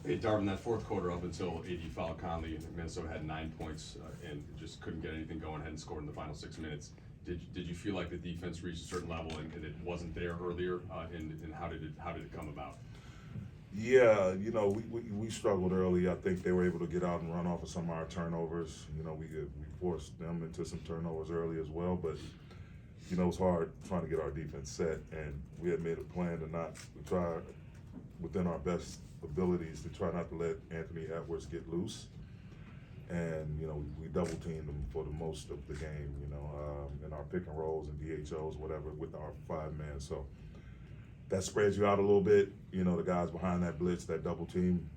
Hey, Darvin, that fourth quarter up until AD fouled Conley, Minnesota had 9 points and just couldn't get anything going, hadn't scored in the final 6 minutes. Did you feel like the defense reached a certain level and it wasn't there earlier? And how did it come about? Yeah, we struggled early. I think they were able to get out and run off of some of our turnovers. We forced them into some turnovers early as well, but it's hard trying to get our defense set, and we had made a plan to try within our best abilities to try not to let Anthony Edwards get loose. And we double teamed him for the most of the game, in our pick and rolls and DHOs, whatever, with our 5-man. So that spreads you out a little bit. The guys behind that blitz, that double team,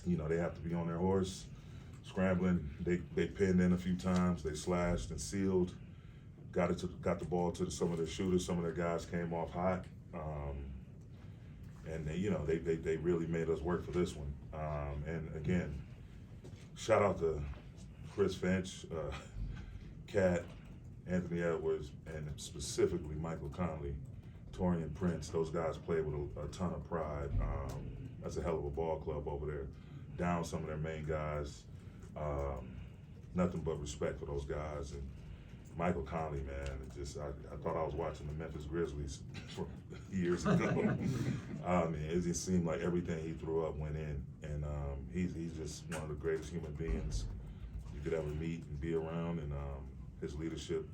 they have to be on their horse, scrambling. They pinned in a few times. They slashed and sealed. Got the ball to some of their shooters. Some of their guys came off hot, and they really made us work for this one. And again, shout out to Chris Finch, Cat, Anthony Edwards, and specifically Michael Conley, Torian Prince. Those guys played with a ton of pride. That's a hell of a ball club over there. Down some of their main guys. Nothing but respect for those guys. And Michael Conley, man, I thought I was watching the Memphis Grizzlies years ago. It just seemed like everything he threw up went in, and he's just one of the greatest human beings you could ever meet and be around. And his leadership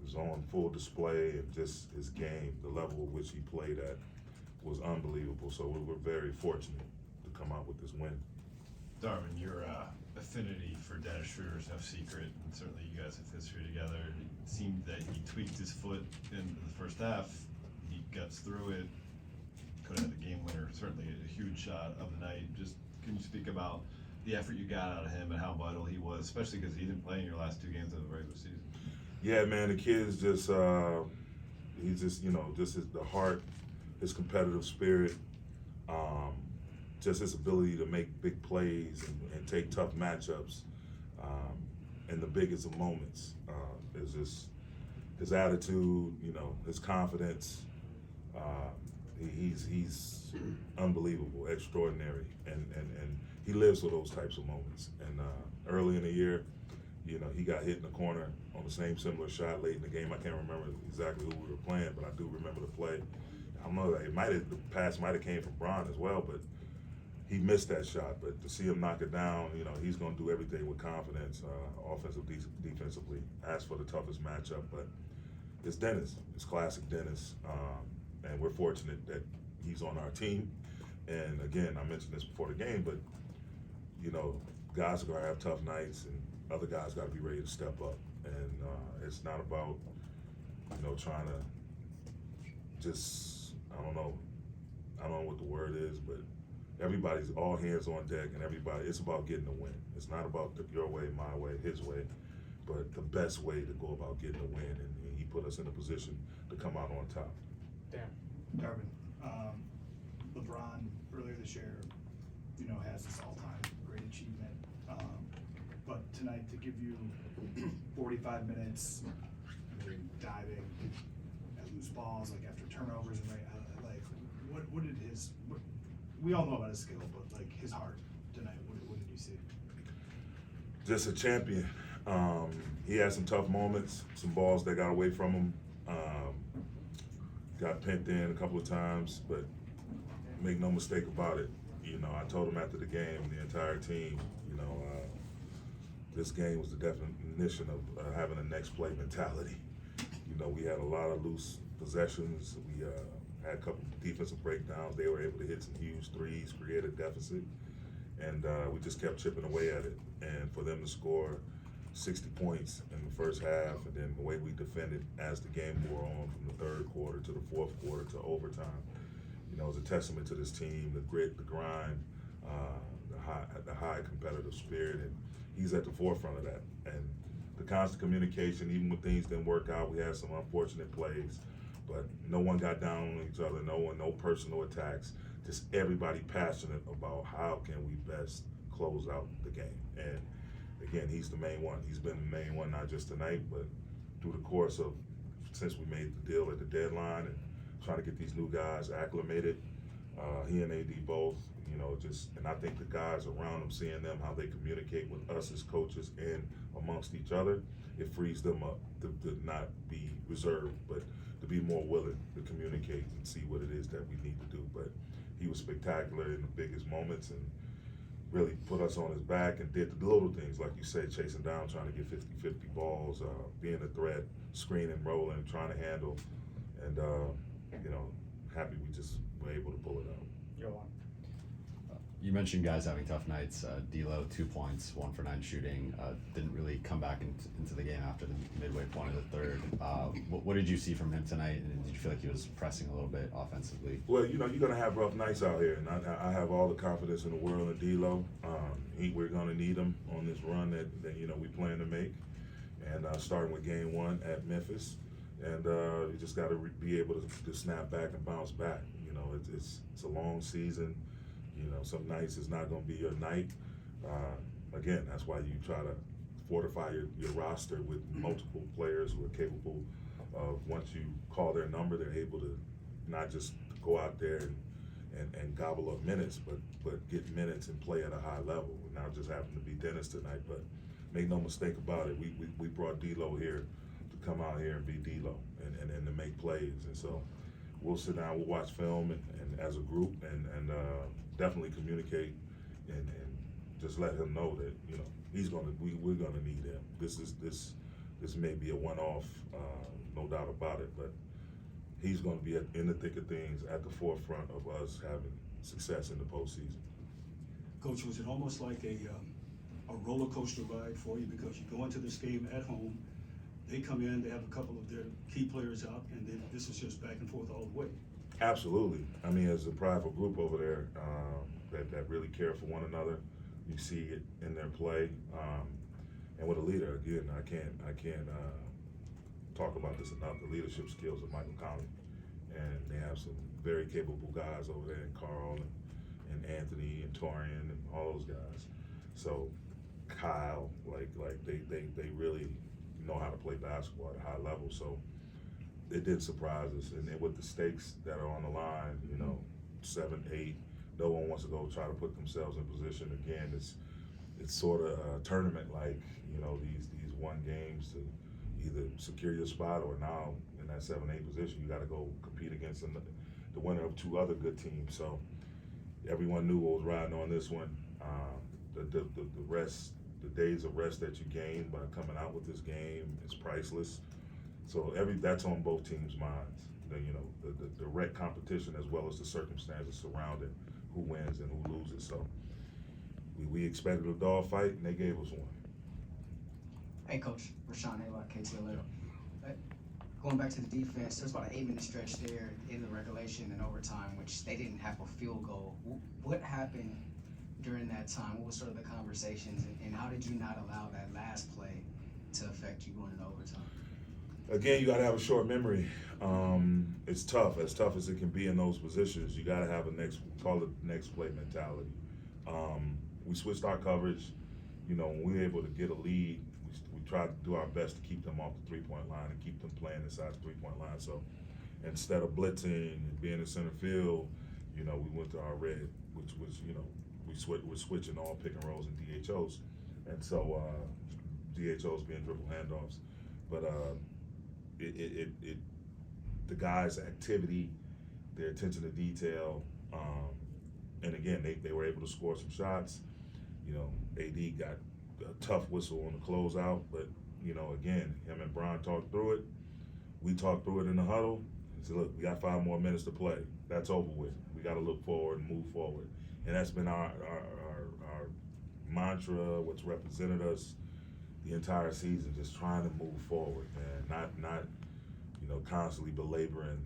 was on full display, and just his game, the level at which he played at, was unbelievable. So we were very fortunate to come out with this win. Darvin, your affinity for Dennis Schroeder is no secret, and certainly you guys have history together. It seemed that he tweaked his foot in the first half. He gets through it. Could have had the game winner. Certainly a huge shot of the night. Just can you speak about the effort you got out of him and how vital he was, especially because he didn't play in your last 2 games of the regular season? Yeah, man, the kid's just the heart, his competitive spirit, just his ability to make big plays and take tough matchups in the biggest of moments. Is just his attitude, his confidence. He's unbelievable, extraordinary, and he lives for those types of moments. And early in the year, he got hit in the corner on the same similar shot late in the game. I can't remember exactly who we were playing, but I do remember the play. I don't know, the pass might have came from Bron as well, but he missed that shot. But to see him knock it down, he's going to do everything with confidence, offensively, defensively. Ask for the toughest matchup, but it's Dennis. It's classic Dennis, and we're fortunate that he's on our team. And again, I mentioned this before the game, but guys are going to have tough nights, and other guys got to be ready to step up. And it's not about trying to just I don't know what the word is, but everybody's all hands on deck, and it's about getting the win. It's not about your way, my way, his way, but the best way to go about getting the win, and he put us in a position to come out on top. Damn. Darvin, LeBron earlier this year, has this all-time great achievement. But tonight, to give you 45 minutes, diving at loose balls, like after turnovers, and what did we all know about his skill, but like his heart tonight, what did you see? Just a champion. He had some tough moments, some balls that got away from him. Got pinned in a couple of times, but make no mistake about it. I told him after the game, the entire team, this game was the definition of having a next play mentality. We had a lot of loose possessions. We had a couple of defensive breakdowns. They were able to hit some huge threes, create a deficit, and we just kept chipping away at it. And for them to score 60 points in the first half, and then the way we defended as the game wore on from the third quarter to the fourth quarter to overtime, it was a testament to this team, the grit, the grind, the high competitive spirit, and he's at the forefront of that. And the constant communication, even when things didn't work out, we had some unfortunate plays, but no one got down on each other, no personal attacks, just everybody passionate about how can we best close out the game. And again, he's the main one. He's been the main one, not just tonight, but through the course of since we made the deal at the deadline and trying to get these new guys acclimated. He and AD both, you know, and I think the guys around him, seeing them, how they communicate with us as coaches and amongst each other, it frees them up to not be reserved, but to be more willing to communicate and see what it is that we need to do. But he was spectacular in the biggest moments and really put us on his back and did the little things, like you said, chasing down, trying to get 50-50 balls, being a threat, screening, rolling, trying to handle, and, you know, happy we just were able to pull it out. You mentioned guys having tough nights. D'Lo, 2 points, 1 for 9 shooting. Didn't really come back into the game after the midway point of the third. What did you see from him tonight? And did you feel like he was pressing a little bit offensively? Well, you know, you're going to have rough nights out here, and I have all the confidence in the world in D'Lo. We're going to need him on this run that you know, we plan to make, and starting with game 1 at Memphis. And you just got to be able to snap back and bounce back. You know, it's a long season. You know, some nights it's not going to be your night. Again, that's why you try to fortify your roster with multiple players who are capable of, once you call their number, they're able to not just go out there and gobble up minutes, but get minutes and play at a high level. Now it just happened to be Dennis tonight, but make no mistake about it, we brought D'Lo here to come out here and be D'Lo and to make plays. And so we'll sit down, we'll watch film and as a group and definitely communicate and just let him know that, you know, we're gonna need him. This may be a one-off, no doubt about it, but he's gonna be in the thick of things, at the forefront of us having success in the postseason. Coach, was it almost like a roller coaster ride for you, because you go into this game at home, they come in, they have a couple of their key players out, and then this is just back and forth all the way? Absolutely. I mean, as a prideful group over there that really care for one another, you see it in their play. And with a leader, again, I can't talk about this enough. The leadership skills of Michael Conley, and they have some very capable guys over there, and Carl and Anthony and Torian and all those guys. So Kyle, like they really know how to play basketball at a high level. So it did surprise us, and then with the stakes that are on the line, you know, 7, 8, no one wants to go try to put themselves in position again. It's sort of a tournament, like, you know, these 1 games to either secure your spot, or now in that 7, 8 position, you got to go compete against the winner of 2 other good teams. So everyone knew what was riding on this one. The rest, the days of rest that you gain by coming out with this game is priceless. So that's on both teams' minds. You know, the direct competition as well as the circumstances surrounding who wins and who loses. So we expected a dog fight, and they gave us one. Hey, Coach. Rashawn Aylock, KTLA. Going back to the defense, there was about an 8-minute stretch there in the regulation and overtime, which they didn't have a field goal. What happened during that time? What was sort of the conversations, and how did you not allow that last play to affect you going into overtime? Again, you got to have a short memory. It's tough as it can be in those positions. You got to have call it next play mentality. We switched our coverage. You know, when we were able to get a lead, we tried to do our best to keep them off the 3-point line and keep them playing inside the 3-point line. So instead of blitzing and being in center field, you know, we went to our red, which was, you know, we're switching all pick and rolls and DHOs. And so DHOs being dribble handoffs. But the guys' activity, their attention to detail, and again, they were able to score some shots. You know, AD got a tough whistle on the closeout, but, you know, again, him and Brian talked through it. We talked through it in the huddle and said, look, we got 5 more minutes to play. That's over with. We got to look forward and move forward. And that's been our mantra, what's represented us the entire season, just trying to move forward, man. Not you know, constantly belaboring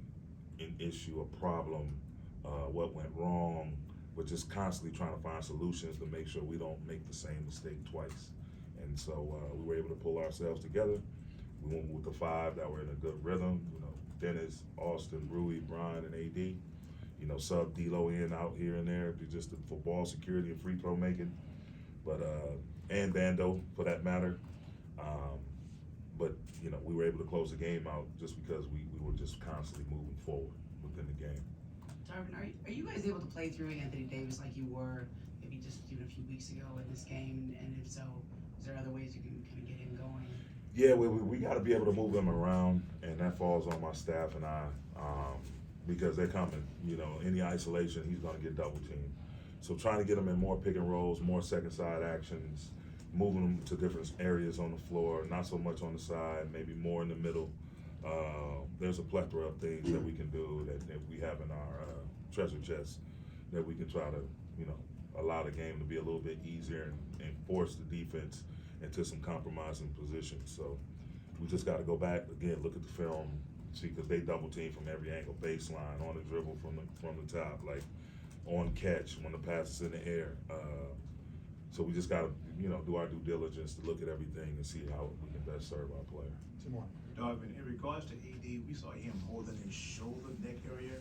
an issue, a problem, what went wrong, but just constantly trying to find solutions to make sure we don't make the same mistake twice. And so we were able to pull ourselves together. We went with the 5 that were in a good rhythm. You know, Dennis, Austin, Rui, Brian, and AD. You know, sub D'Lo in out here and there, just for ball security and free throw making. But and Bando for that matter. But you know, we were able to close the game out just because we were just constantly moving forward within the game. Darvin, are you guys able to play through Anthony Davis like you were maybe just even a few weeks ago in this game? And if so, is there other ways you can kind of get him going? Yeah, we got to be able to move them around, and that falls on my staff and I, because they're coming. You know, any isolation, he's going to get double teamed. So trying to get them in more pick and rolls, more second side actions, moving them to different areas on the floor, not so much on the side, maybe more in the middle. There's a plethora of things that we can do that we have in our treasure chest that we can try to, you know, allow the game to be a little bit easier and force the defense into some compromising positions. So we just got to go back again, look at the film, see, because they double team from every angle, baseline, on the dribble from the top, like on catch when the pass is in the air. So we just got to, you know, do our due diligence to look at everything and see how we can best serve our player. Darvin, in regards to AD, we saw him holding his shoulder, neck area.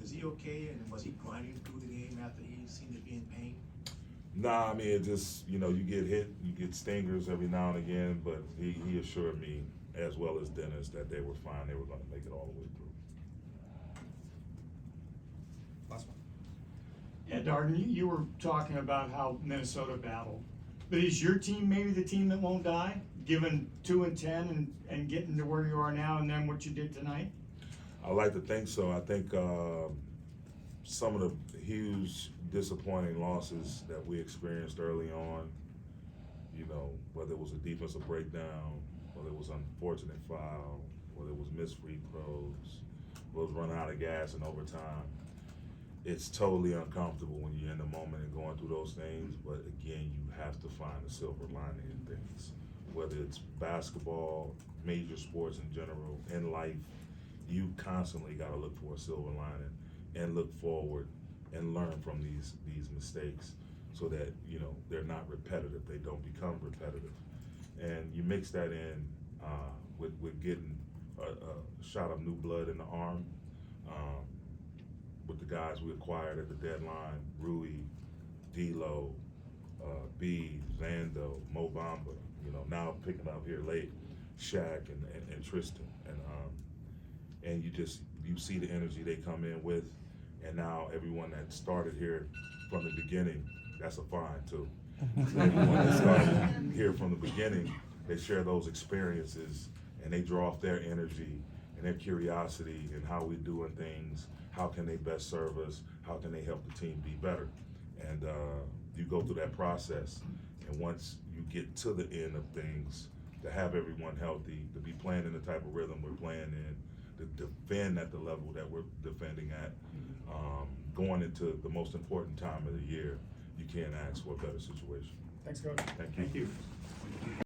Is he okay? And was he grinding through the game after he seemed to be in pain? Nah, I mean, it just, you know, you get hit, you get stingers every now and again, but he assured me, as well as Dennis, that they were fine. They were going to make it all the way through. Last one. Yeah, Darvin, you were talking about how Minnesota battled, but is your team maybe the team that won't die, given 2-10 and getting to where you are now, and then what you did tonight? I like to think so. I think some of the huge disappointing losses that we experienced early on, you know, whether it was a defensive breakdown, whether it was unfortunate foul, whether it was missed free throws, whether it was running out of gas in overtime, it's totally uncomfortable when you're in the moment and going through those things. But again, you have to find a silver lining in things, whether it's basketball, major sports in general, in life. You constantly got to look for a silver lining and look forward and learn from these mistakes so that, you know, they're not repetitive. They don't become repetitive. And you mix that in with getting a shot of new blood in the arm with the guys we acquired at the deadline, Rui, D'Lo, B, Zando, Mo Bamba, you know, now picking up here late, Shaq and Tristan. And you see the energy they come in with, and now everyone that started here from the beginning, that's a find too. Everyone that started here from the beginning, they share those experiences and they draw off their energy and their curiosity and how we're doing things, how can they best serve us, how can they help the team be better. And you go through that process, and once you get to the end of things, to have everyone healthy, to be playing in the type of rhythm we're playing in, to defend at the level that we're defending at, going into the most important time of the year, you can't ask for a better situation. Thanks, Coach. Thank you.